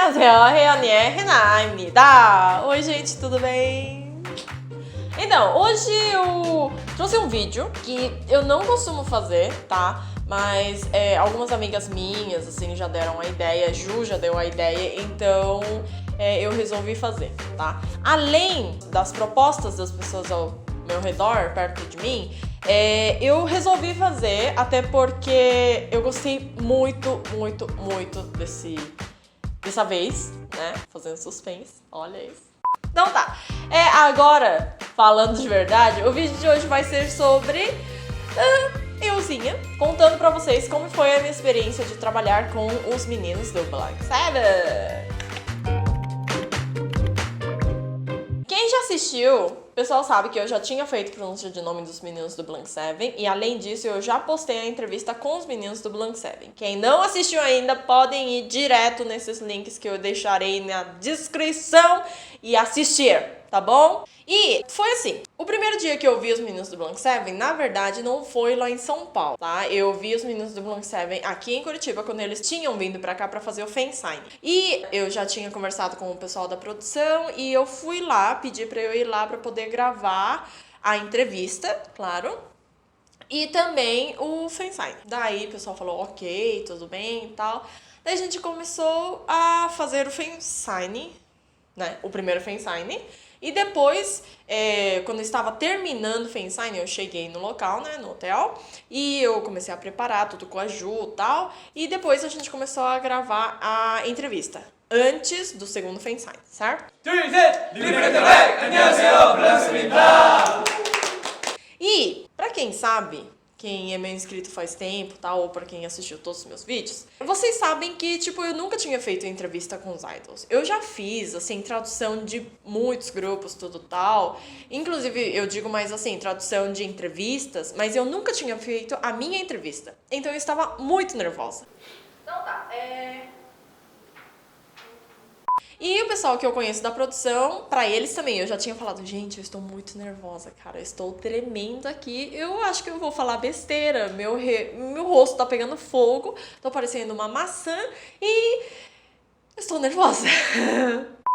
안녕하세요, 혜연이의 Rena입니다. Oi, gente, tudo bem? Então, hoje eu trouxe um vídeo que eu não costumo fazer, tá? Mas algumas amigas minhas, assim, já deram a ideia, Ju já deu a ideia, então eu resolvi fazer, tá? Além das propostas das pessoas ao meu redor, perto de mim, eu resolvi fazer, até porque eu gostei muito dessa vez, né? Fazendo suspense, olha isso. Então tá, agora, falando de verdade, o vídeo de hoje vai ser sobre euzinha, contando pra vocês como foi a minha experiência de trabalhar com os meninos do Black Sabbath. Quem já assistiu, o pessoal sabe que eu já tinha feito pronúncia de nome dos meninos do Black Sabbath e além disso eu já postei a entrevista com os meninos do Black Sabbath. Quem não assistiu ainda podem ir direto nesses links que eu deixarei na descrição e assistir, tá bom? E foi assim, o primeiro dia que eu vi os meninos do Black Sabbath, na verdade não foi lá em São Paulo, tá? Eu vi os meninos do Black Sabbath aqui em Curitiba quando eles tinham vindo pra cá pra fazer o fansign. E eu já tinha conversado com o pessoal da produção e eu fui lá, pedi pra eu ir lá pra poder gravar a entrevista, claro. E também o fansign. Daí o pessoal falou, ok, tudo bem e tal. Daí a gente começou a fazer o fansign, né? O primeiro fansign. E depois, quando eu estava terminando o fansign, eu cheguei no local, né, no hotel, e eu comecei a preparar tudo com a Ju e tal, e depois a gente começou a gravar a entrevista, antes do segundo fansign, certo? E, pra quem sabe, quem é meu inscrito faz tempo, tal, ou pra quem assistiu todos os meus vídeos, vocês sabem que, tipo, eu nunca tinha feito entrevista com os idols. Eu já fiz, assim, tradução de muitos grupos, tudo tal. Inclusive, eu digo mais assim, tradução de entrevistas, mas eu nunca tinha feito a minha entrevista. Então eu estava muito nervosa. Então tá, E o pessoal que eu conheço da produção, pra eles também, eu já tinha falado, gente, eu estou muito nervosa, cara, eu estou tremendo aqui, eu acho que eu vou falar besteira, meu rosto tá pegando fogo, tô parecendo uma maçã e eu estou nervosa.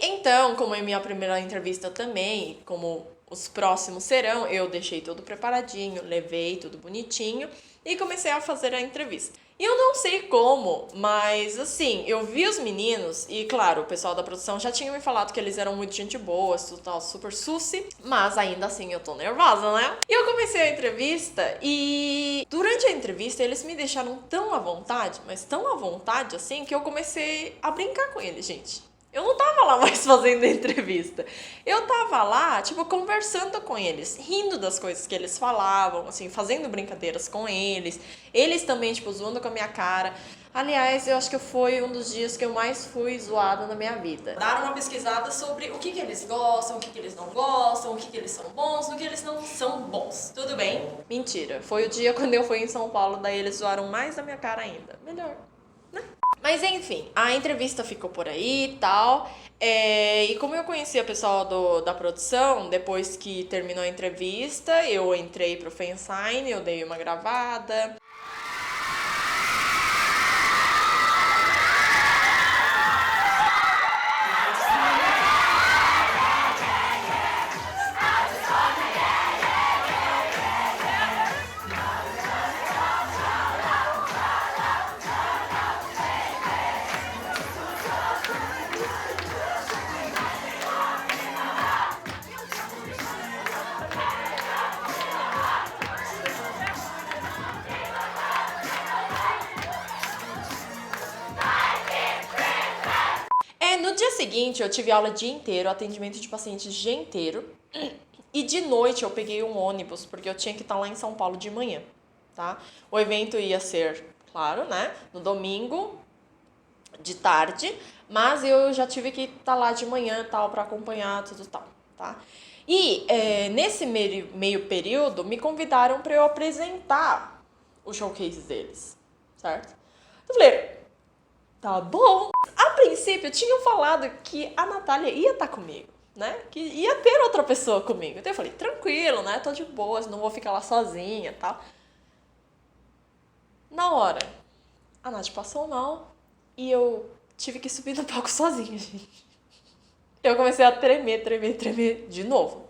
Então, como é minha primeira entrevista também, como os próximos serão, eu deixei tudo preparadinho, levei tudo bonitinho e comecei a fazer a entrevista. E eu não sei como, mas assim, eu vi os meninos e, claro, o pessoal da produção já tinha me falado que eles eram muito gente boa, tudo tal, super suci, mas ainda assim eu tô nervosa, né? E eu comecei a entrevista e durante a entrevista eles me deixaram tão à vontade, mas tão à vontade assim, que eu comecei a brincar com eles, gente. Eu não tava lá mais fazendo entrevista. Eu tava lá, tipo, conversando com eles, rindo das coisas que eles falavam, assim, fazendo brincadeiras com eles. Eles também, tipo, zoando com a minha cara. Aliás, eu acho que foi um dos dias que eu mais fui zoada na minha vida. Dar uma pesquisada sobre o que eles gostam, o que eles não gostam, o que eles são bons, no que eles não são bons. Tudo bem? Mentira. Foi o dia quando eu fui em São Paulo, daí eles zoaram mais da minha cara ainda. Melhor, né? Mas enfim, a entrevista ficou por aí e tal. E como eu conhecia o pessoal da produção, depois que terminou a entrevista, eu entrei pro fansign, eu dei uma gravada. No dia seguinte, eu tive aula o dia inteiro, atendimento de pacientes o dia inteiro. E de noite eu peguei um ônibus, porque eu tinha que estar lá em São Paulo de manhã, tá? O evento ia ser, claro, né, no domingo, de tarde, mas eu já tive que estar lá de manhã, tal, pra acompanhar tudo tal, tá? E nesse meio período, me convidaram pra eu apresentar o showcase deles, certo? Eu falei, tá bom. A princípio, tinham falado que a Natália ia estar comigo, né? Que ia ter outra pessoa comigo. Então eu falei, tranquilo, né? Tô de boas, não vou ficar lá sozinha e tal. Na hora, a Nath passou mal e eu tive que subir no palco sozinha, gente. Eu comecei a tremer de novo.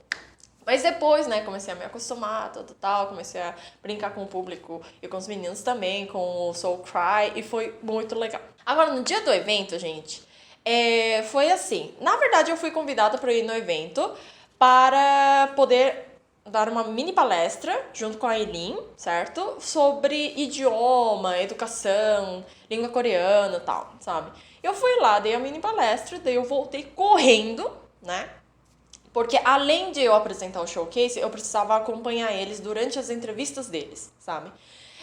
Mas depois, né, comecei a me acostumar, tal, comecei a brincar com o público e com os meninos também, com o Soul Cry, e foi muito legal. Agora, no dia do evento, gente, foi assim. Na verdade, eu fui convidada para ir no evento para poder dar uma mini palestra junto com a Eileen, certo? Sobre idioma, educação, língua coreana e tal, sabe? Eu fui lá, dei a mini palestra, daí eu voltei correndo, né? Porque além de eu apresentar o showcase, eu precisava acompanhar eles durante as entrevistas deles, sabe?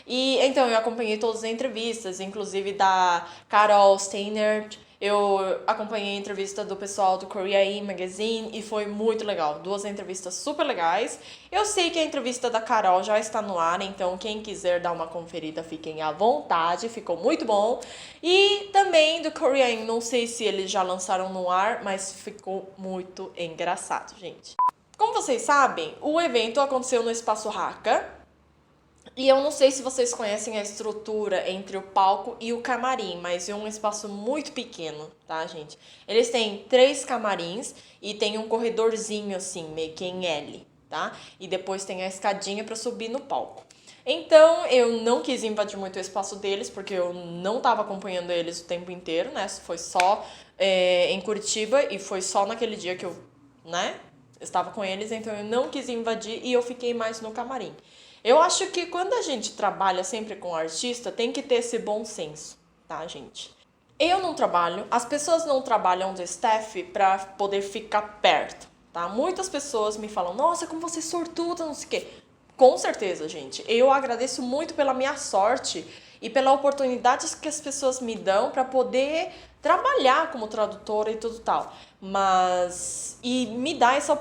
E então eu acompanhei todas as entrevistas, inclusive da Carol Steinert. Eu acompanhei a entrevista do pessoal do Korea Magazine e foi muito legal. 2 entrevistas super legais. Eu sei que a entrevista da Carol já está no ar, então quem quiser dar uma conferida, fiquem à vontade. Ficou muito bom. E também do Korea, não sei se eles já lançaram no ar, mas ficou muito engraçado, gente. Como vocês sabem, o evento aconteceu no Espaço Haka. E eu não sei se vocês conhecem a estrutura entre o palco e o camarim, mas é um espaço muito pequeno, tá, gente? Eles têm 3 camarins e tem um corredorzinho assim, meio que em L, tá? E depois tem a escadinha para subir no palco. Então, eu não quis invadir muito o espaço deles, porque eu não estava acompanhando eles o tempo inteiro, né? Foi só em Curitiba e foi só naquele dia que eu, né, estava com eles, então eu não quis invadir e eu fiquei mais no camarim. Eu acho que quando a gente trabalha sempre com artista, tem que ter esse bom senso, tá, gente? Eu não trabalho, as pessoas não trabalham do staff pra poder ficar perto, tá? Muitas pessoas me falam, nossa, como você é sortuda, não sei o quê. Com certeza, gente. Eu agradeço muito pela minha sorte e pela oportunidade que as pessoas me dão pra poder trabalhar como tradutora e tudo tal. E me dá essa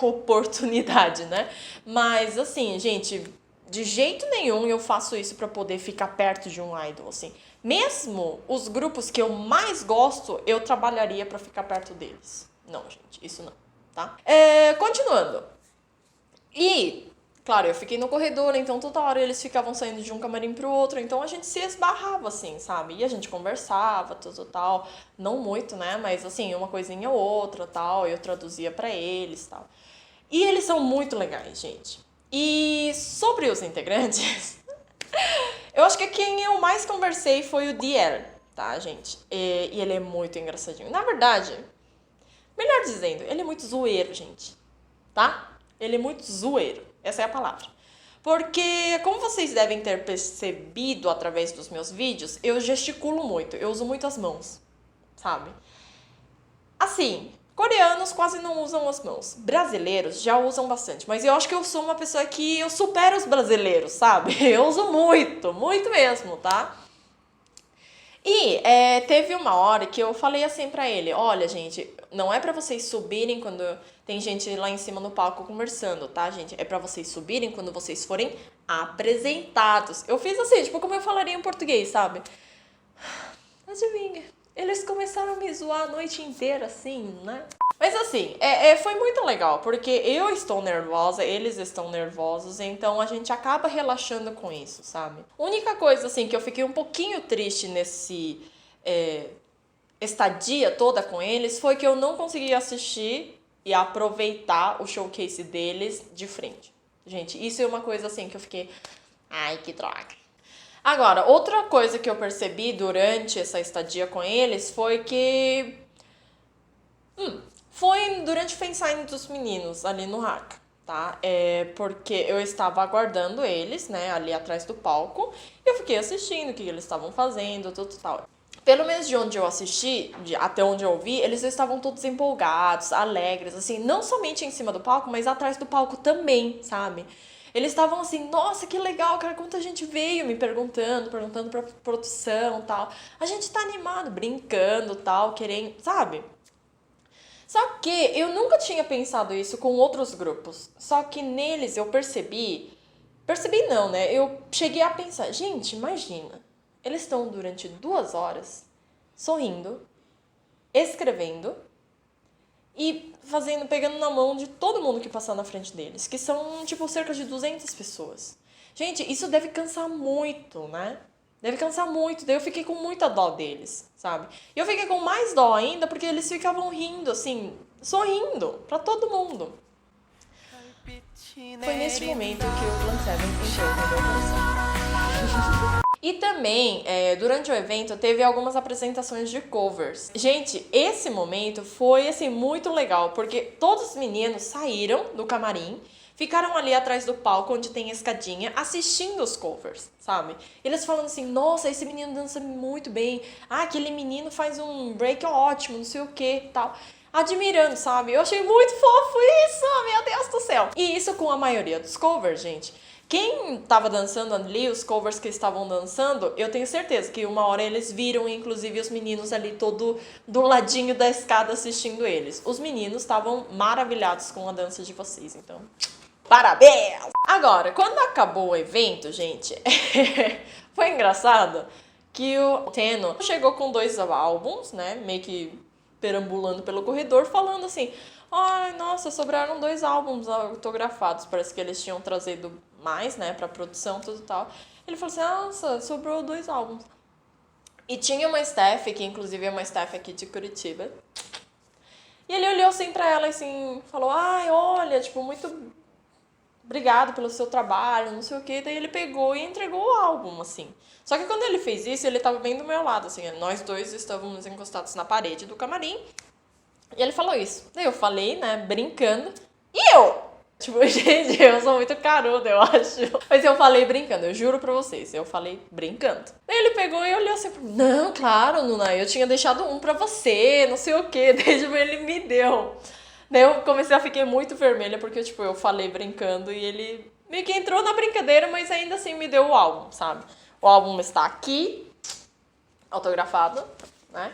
oportunidade, né? Mas, assim, gente, de jeito nenhum eu faço isso pra poder ficar perto de um idol, assim. Mesmo os grupos que eu mais gosto, eu trabalharia pra ficar perto deles. Não, gente, isso não, tá? Continuando. E, claro, eu fiquei no corredor, então toda hora eles ficavam saindo de um camarim pro outro, então a gente se esbarrava, assim, sabe? E a gente conversava, tudo tal. Não muito, né? Mas, assim, uma coisinha ou outra, tal. Eu traduzia pra eles, tal. E eles são muito legais, gente. E sobre os integrantes, eu acho que quem eu mais conversei foi o Dier, tá, gente? E ele é muito engraçadinho. Na verdade, melhor dizendo, ele é muito zoeiro, gente, tá? Ele é muito zoeiro, essa é a palavra. Porque, como vocês devem ter percebido através dos meus vídeos, eu gesticulo muito, eu uso muito as mãos, sabe? Assim, coreanos quase não usam as mãos. Brasileiros já usam bastante, mas eu acho que eu sou uma pessoa que eu supero os brasileiros, sabe? Eu uso muito, muito mesmo, tá? E teve uma hora que eu falei assim pra ele, olha, gente, não é pra vocês subirem quando tem gente lá em cima no palco conversando, tá, gente? É pra vocês subirem quando vocês forem apresentados. Eu fiz assim, tipo, como eu falaria em português, sabe? Adivinha, eles começaram a me zoar a noite inteira, assim, né? Mas assim, foi muito legal, porque eu estou nervosa, eles estão nervosos, então a gente acaba relaxando com isso, sabe? Única coisa, assim, que eu fiquei um pouquinho triste nesse estadia toda com eles foi que eu não consegui assistir e aproveitar o showcase deles de frente. Gente, isso é uma coisa, assim, que eu fiquei... Ai, que droga. Agora, outra coisa que eu percebi durante essa estadia com eles foi que... Foi durante o fansign dos meninos ali no Haka, tá? Porque eu estava aguardando eles, né, ali atrás do palco. E eu fiquei assistindo o que eles estavam fazendo, tudo tal. Pelo menos de onde eu assisti, até onde eu vi, eles estavam todos empolgados, alegres, assim, não somente em cima do palco, mas atrás do palco também, sabe? Eles estavam assim, nossa, que legal, cara, quanta gente veio me perguntando pra produção e tal. A gente tá animado, brincando tal, querendo, sabe? Só que eu nunca tinha pensado isso com outros grupos. Só que neles eu percebi não, né? Eu cheguei a pensar, gente, imagina. Eles estão durante 2 horas sorrindo, escrevendo e pegando na mão de todo mundo que passar na frente deles, que são, tipo, cerca de 200 pessoas. Gente, isso deve cansar muito, né? Deve cansar muito. Daí eu fiquei com muita dó deles, sabe? E eu fiquei com mais dó ainda porque eles ficavam rindo, assim, sorrindo pra todo mundo. Foi nesse momento que o Blanc 7 encheu o meu coração. E também, durante o evento, teve algumas apresentações de covers. Gente, esse momento foi, assim, muito legal, porque todos os meninos saíram do camarim, ficaram ali atrás do palco, onde tem a escadinha, assistindo os covers, sabe? Eles falando assim, nossa, esse menino dança muito bem. Ah, aquele menino faz um break ótimo, não sei o que, tal. Admirando, sabe? Eu achei muito fofo isso, meu Deus do céu. E isso com a maioria dos covers, gente. Quem tava dançando ali, os covers que estavam dançando, eu tenho certeza que uma hora eles viram, inclusive, os meninos ali todo do ladinho da escada assistindo eles. Os meninos estavam maravilhados com a dança de vocês, então... Parabéns! Agora, quando acabou o evento, gente, foi engraçado que o Teno chegou com 2 álbuns, né, meio que perambulando pelo corredor, falando assim, ai, nossa, sobraram 2 álbuns autografados, parece que eles tinham trazido mais, né, pra produção, tudo tal. Ele falou assim, nossa, sobrou 2 álbuns. E tinha uma staff, que inclusive é uma staff aqui de Curitiba, e ele olhou assim pra ela, assim, falou, ai, olha, tipo, muito... obrigado pelo seu trabalho, não sei o que. Daí ele pegou e entregou o álbum, assim. Só que quando ele fez isso, ele tava bem do meu lado, assim. Nós dois estávamos encostados na parede do camarim. E ele falou isso. Daí eu falei, né, brincando. E eu? Tipo, gente, eu sou muito caruda, eu acho. Mas eu falei brincando, eu juro pra vocês. Eu falei brincando. Daí ele pegou e olhou assim pra mim. Não, claro, Nuna, eu tinha deixado um pra você, não sei o que. Daí tipo, ele me deu. Daí eu comecei a ficar muito vermelha, porque, tipo, eu falei brincando e ele meio que entrou na brincadeira, mas ainda assim me deu o álbum, sabe? O álbum está aqui, autografado, né?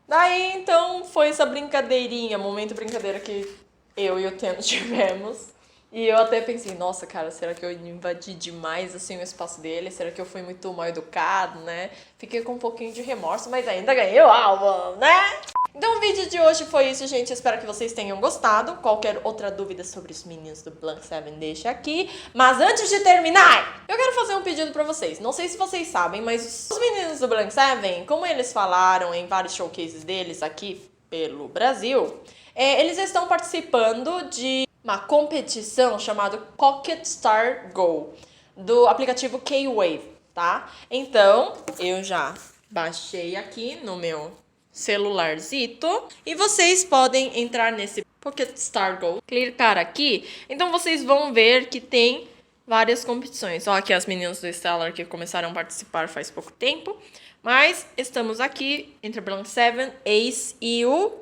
Daí, então, foi essa brincadeirinha, momento brincadeira que eu e o Teno tivemos. E eu até pensei, nossa, cara, será que eu invadi demais, assim, o espaço dele? Será que eu fui muito mal educado, né? Fiquei com um pouquinho de remorso, mas ainda ganhei o álbum, né? Então o vídeo de hoje foi isso, gente. Espero que vocês tenham gostado. Qualquer outra dúvida sobre os meninos do Blanc 7, deixa aqui. Mas antes de terminar, eu quero fazer um pedido pra vocês. Não sei se vocês sabem, mas os meninos do Blanc 7, como eles falaram em vários showcases deles aqui pelo Brasil, eles estão participando de uma competição chamada Pocket Star Go, do aplicativo K-Wave, tá? Então, eu já baixei aqui no meu celularzito e vocês podem entrar nesse Pocket Star Go, clicar aqui, então vocês vão ver que tem várias competições. Ó, aqui as meninas do Stellar que começaram a participar faz pouco tempo, mas estamos aqui entre o Blanc 7, Ace e o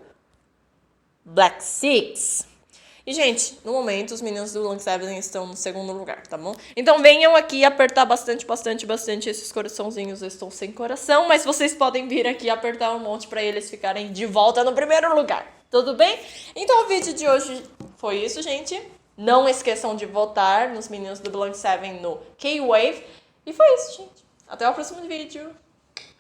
Black Six. E, gente, no momento, os meninos do Blanc 7 estão no segundo lugar, tá bom? Então, venham aqui apertar bastante esses coraçãozinhos. Eu estou sem coração, mas vocês podem vir aqui apertar um monte pra eles ficarem de volta no primeiro lugar. Tudo bem? Então, o vídeo de hoje foi isso, gente. Não esqueçam de votar nos meninos do Blanc 7 no K-Wave. E foi isso, gente. Até o próximo vídeo.